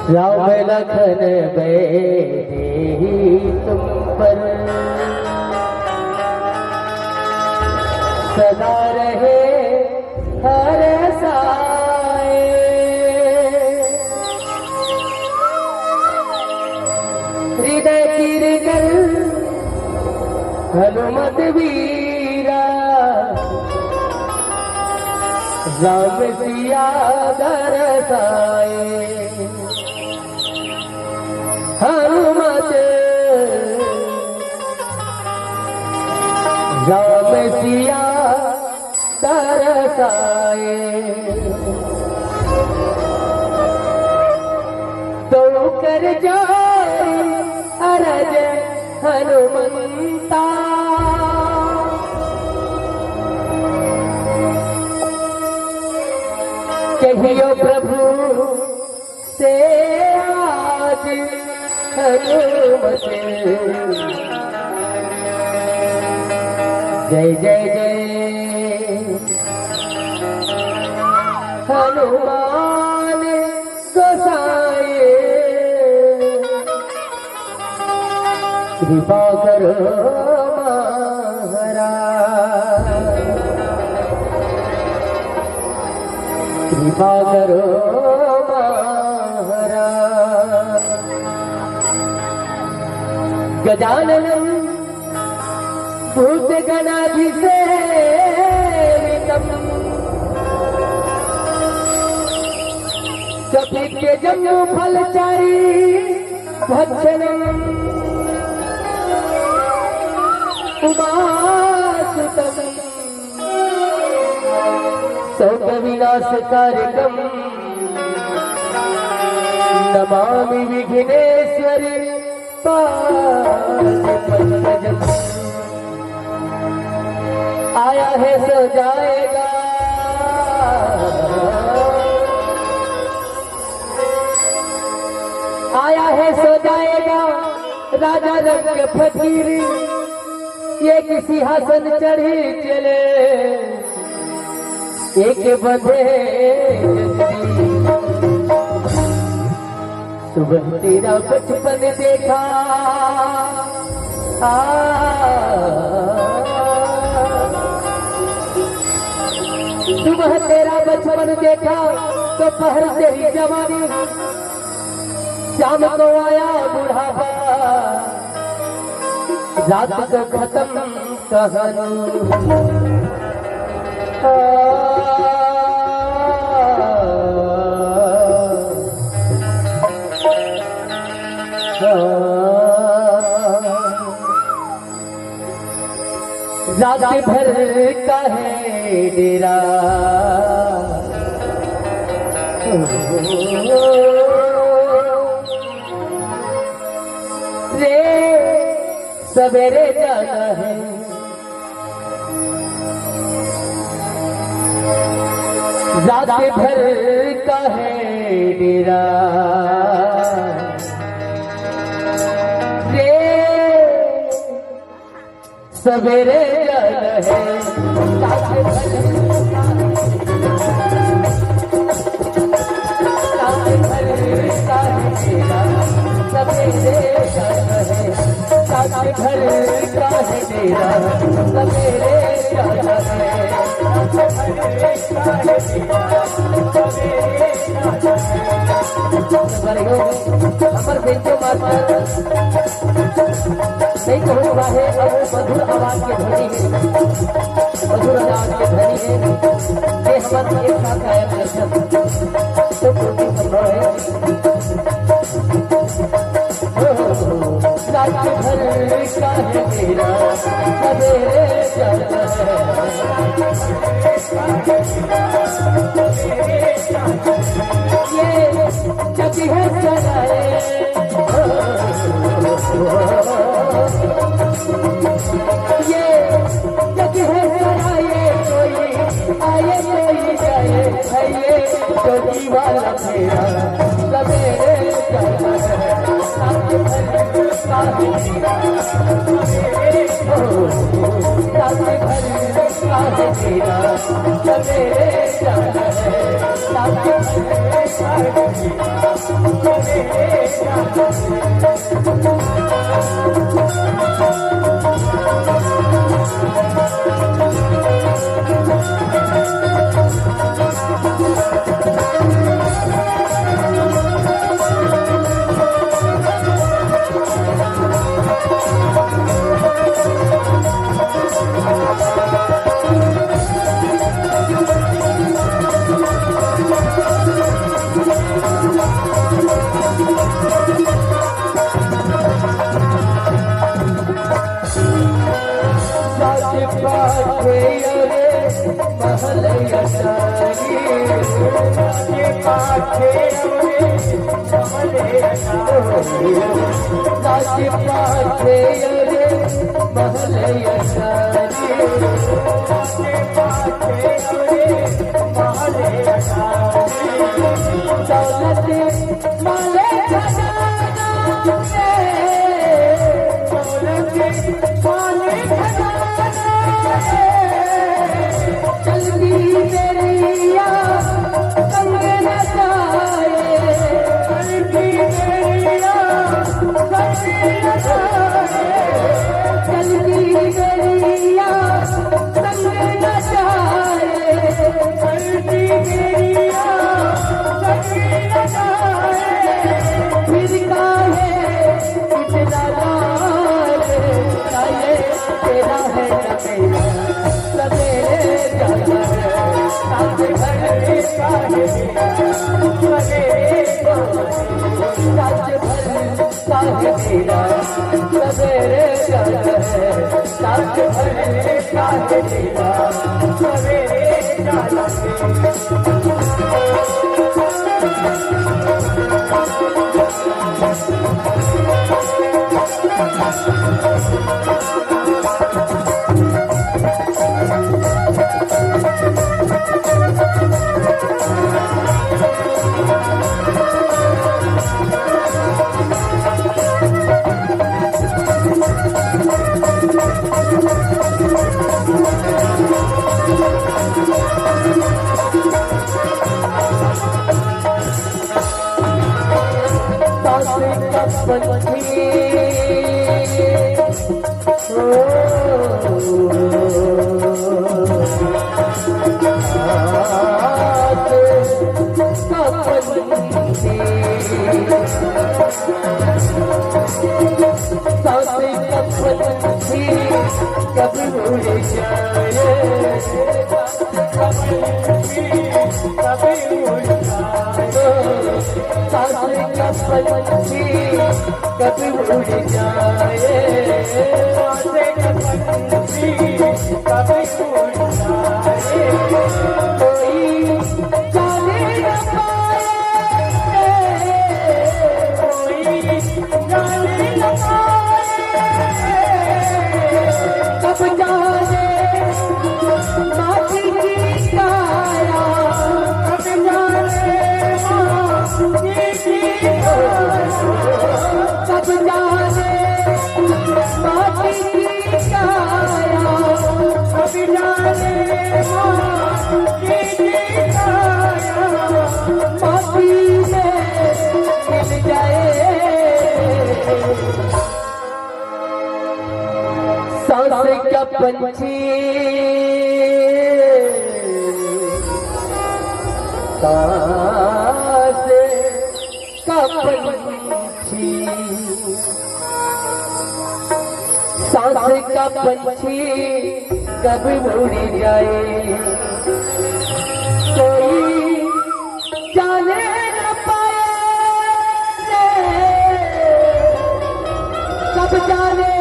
राम लखन बैठे तुम पर सदा रहे हर साए। हृदय चीर कर हनुमत वीरा राम सिया दरसाए हनुमत राम सिया दरसाए तो कर जाए अरज हनुमंता कहियो प्रभु से आज हनुमत जय जय जय हनुमान गोसाई कृपा करो महाराज कृपा करो महाराज गजाननं भूतगणाधिसेवितम् कपित्यजं फलचारी भक्षणम् उमासुतम् शोकविनाशकारकम् नमामि विघ्नेश्वरी पादपद्मजम् आया है सो जाएगा आया है सो जाएगा राजा रंग फकीर ये किसी सिंहासन चढ़ी चले एक बंधे सुबह तेरा बचपन देखा सुबह तेरा बचपन देखा तो पहर तेरी जवानी शाम को आया बुढ़ापा रात को खत्म कहानी रात भर का है डेरा रे सवेरे जाना है रात भर का है डेरा रे सवेरे जाना है रात भर का है डेरा सवेरे जाना है रात भर का है डेरा सवेरे जाना है अमर बेंचो मास्टर नहीं तो हुआ है अब मधुर आवाज के ध्वनि है मधुर आवाज के ध्वनि है ये हमारे एक साथ आया दर्शन तो कोटि संभव है रात भर का है तेरा सवेरे जाना है ये जग है सराए ये जग है सराए कोई आए कोई जाए है ये तो दीवाना तेरा सवेरे जाना है रात भर का है तेरा सवेरे जाना है रात भर पाछे राजे पाछे महले असारी दौलत माले खजाना चलती मेरिया संग न जाए चलती मेरिया संग न जाए चलती मेरिया संग न जाए चलती मेरिया संग न जाए फिर काहे इतना तेरा है सवेरे जाना है साथ घर सवेरे साथ भर तेरा सवेरे जाना है साथ भर तेरा सवेरे जाना कभी उड़ जाए कभी उड़ जाए कभी उड़ जाए कभी उड़ जाए कोई जाने न पाए कोई जाने न पाए कब जाने माटी की काया कब जाने माटी की काया कब जाने माटी की काया कब जाने माटी की काया माटी में मिल जाए सांस का पंछी सांस का पंछी सांस का पंछी कभी उड़ जाए कोई जाने न पाए कब जाने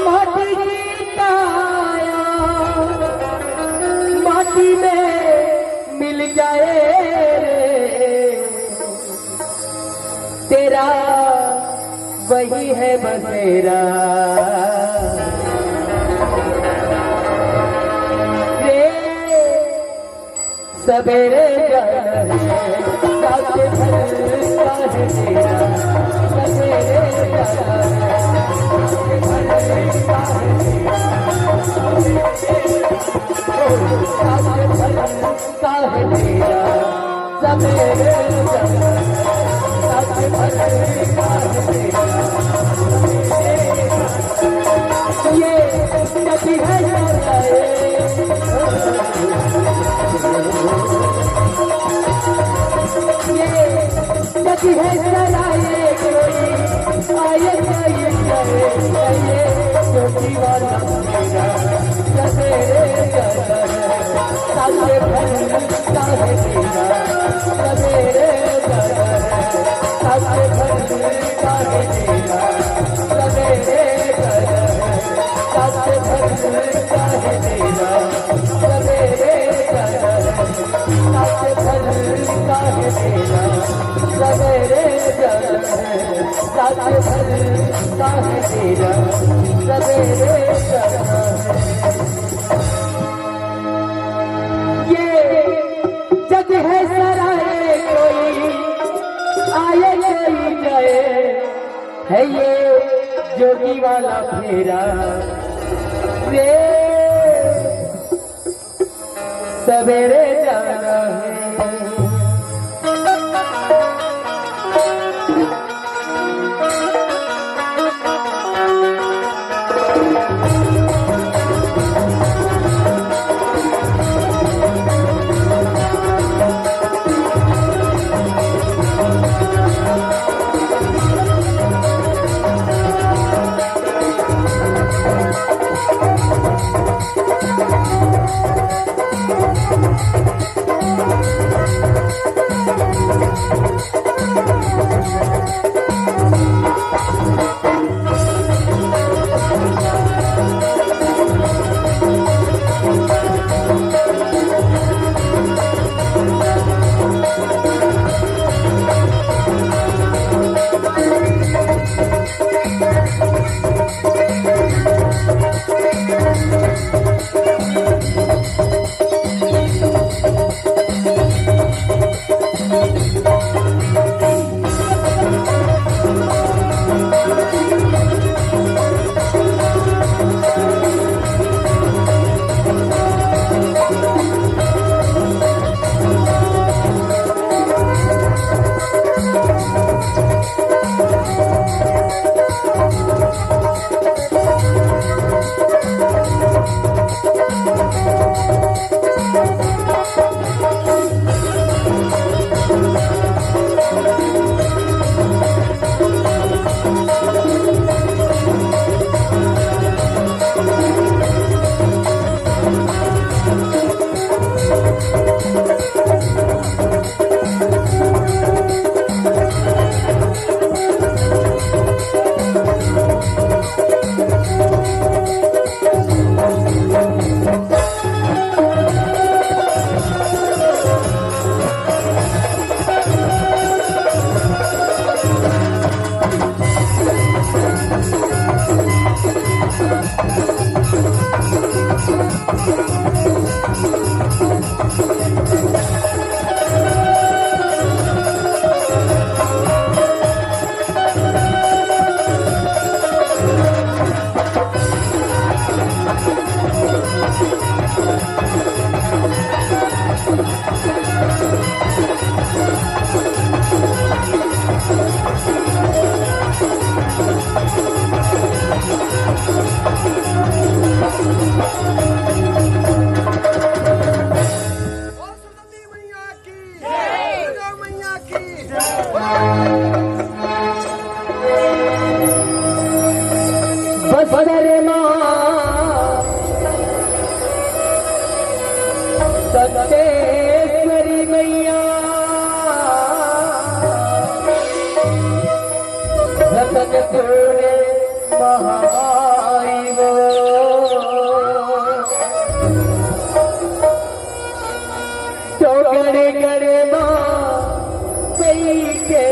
माटी की काया माटी में मिल जाए तेरा वही है बसेरा रे सवेरे जाना है साथ भर है तेरा सवेरे जाना ये कभी है कभी है चलाए कोई आए आए करे जो दीवाना मेरा सवेरे जाना है साले भरता है तेरा सवेरे जाना है साले भरता है तेरा सवेरे जाना है साले भरता है तेरा सवेरे जाना है काहे तेरा सवेरे जाना है रात भर काहे तेरा सवेरे जाना है। ये जग है सराय कोई आए कोई जाए है ये जोगी वाला फेरा रे सवेरे जाना है। सतेश्वरी मैया रतन तोरे महामाई वो तो गड़े गड़े माँ कई के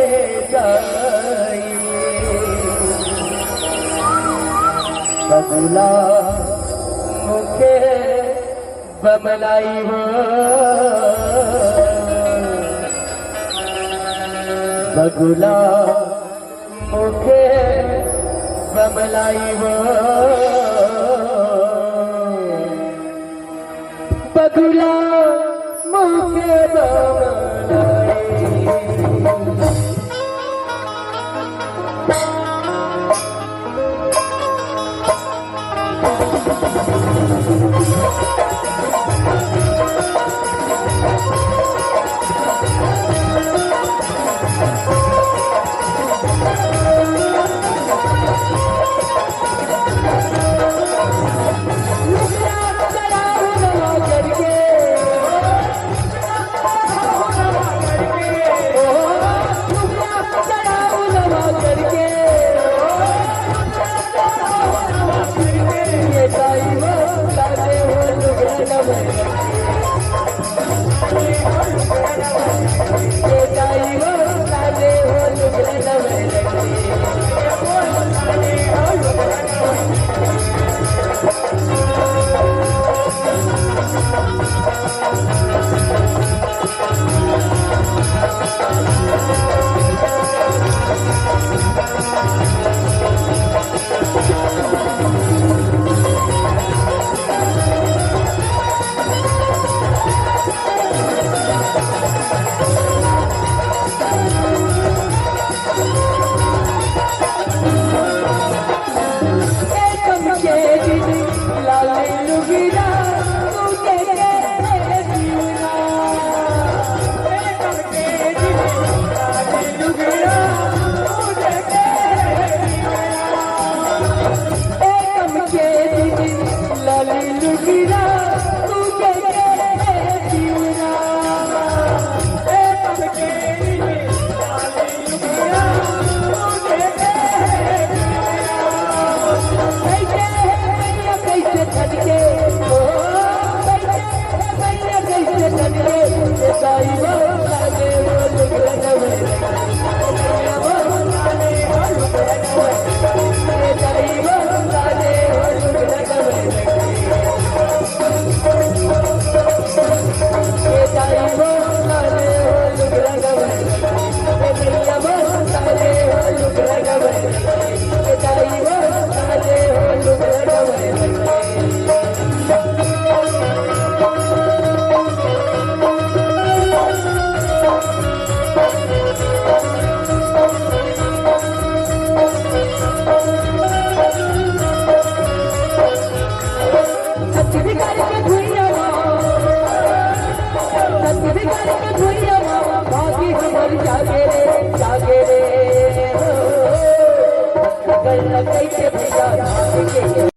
जाई बबुला मुखे बबलाई वो बबुला मुखे बबलाई वो बबुला मुखे बबलाई कैसे भैया